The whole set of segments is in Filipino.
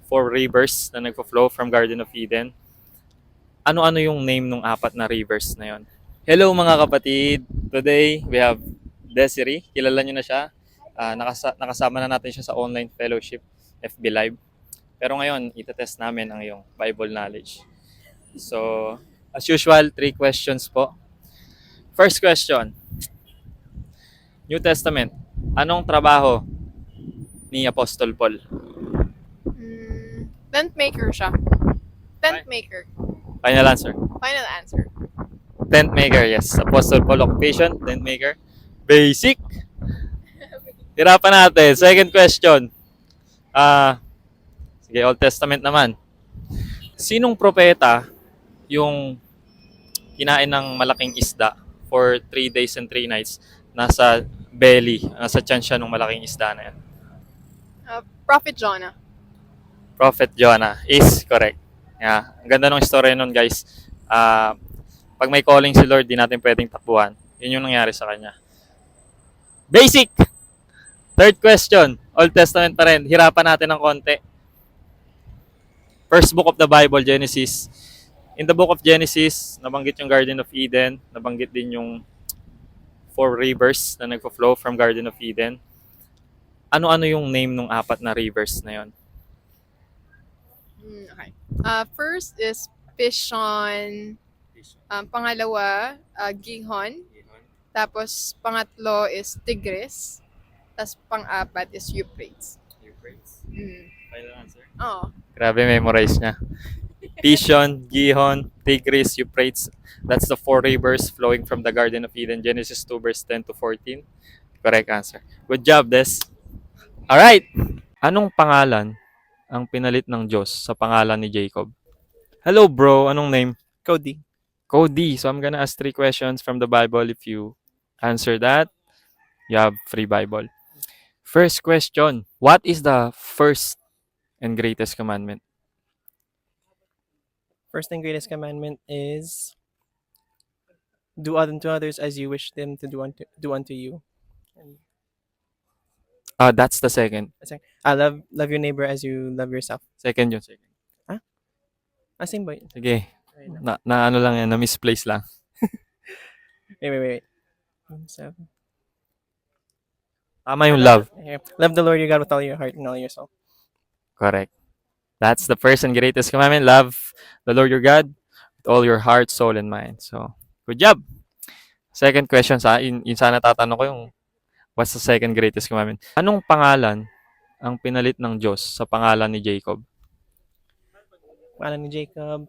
four rivers na nagpo-flow from Garden of Eden. Ano-ano yung name ng apat na rivers na yon? Hello mga kapatid! Today, we have Desiree. Kilala nyo na siya. Nakasama na natin siya sa online fellowship, FB Live. Pero ngayon, itetest namin ang iyong Bible knowledge. So, as usual, 3 questions po. First question, New Testament. Anong trabaho ni Apostol Paul? Tent maker siya. Tent maker. Final answer. Final answer. Tent maker, yes. Apostle Paul occupation, tent maker. Basic. Hirapan natin. Second question. Sige, Old Testament naman. Sinong propeta yung kinain ng malaking isda for 3 days and 3 nights nasa belly, nasa tiyan siya ng malaking isda na yan? Prophet Jonah. Prophet Jonah is correct. Yeah. Ang ganda ng story nun, guys. Pag may calling si Lord, di natin pwedeng takbuhan. Yun yung nangyari sa kanya. Basic! Third question. Old Testament pa rin. Hirapan natin ng konti. First book of the Bible, Genesis. In the book of Genesis, nabanggit yung Garden of Eden. Nabanggit din yung 4 rivers na nagpo-flow from Garden of Eden. Ano-ano yung name ng apat na rivers na yon? Okay. First is Pishon. Pangalawa, Gihon. Tapos, pangatlo is Tigris. Tapos, pang-apat is Euphrates. Final answer? Oo. Grabe, memorize niya. Pishon, Gihon, Tigris, Euphrates. That's the 4 rivers flowing from the Garden of Eden. Genesis 2 verse 10 to 14. Correct answer. Good job, Des. Alright. Anong pangalan ang pinalit ng Diyos sa pangalan ni Jacob? Hello, bro. Anong name? Cody. Cody. So I'm gonna ask 3 questions from the Bible. If you answer that, you have free Bible. First question. What is the first and greatest commandment? First and greatest commandment is do unto others as you wish them to do unto you. And That's the second. love your neighbor as you love yourself. Second yun. Second. Same ba yun? Sige. Na ano lang yan, na misplace lang. Wait. So, Tama yung love. love the Lord your God with all your heart and all your soul. Correct. That's the first and greatest commandment. Love the Lord your God with all your heart, soul, and mind. So, good job. Second question, yun sana tatanong ko yung what's the second greatest commandment? Anong pangalan ang pinalit ng Diyos sa pangalan ni Jacob? Pangalan ni Jacob.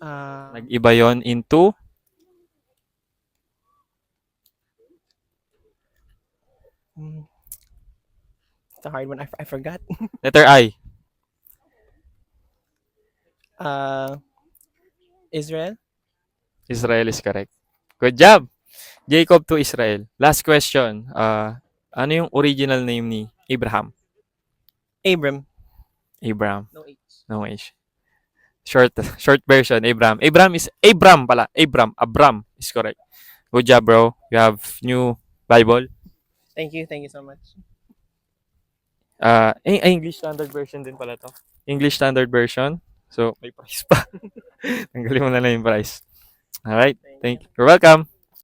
Nag-iba yon into? It's a hard one. I forgot. Letter I. Israel. Israel is correct. Good job. Jacob to Israel. Last question. Ano yung original name ni Abraham? Abram. Abraham. No H. No H. Short version, Abraham. Abraham is Abram pala. Abram is correct. Good job, bro. You have new Bible. Thank you so much. English Standard Version din pala to. English Standard Version. So, may price pa. Tanggalin mo na lang yung price. Alright. Thank you. You're welcome.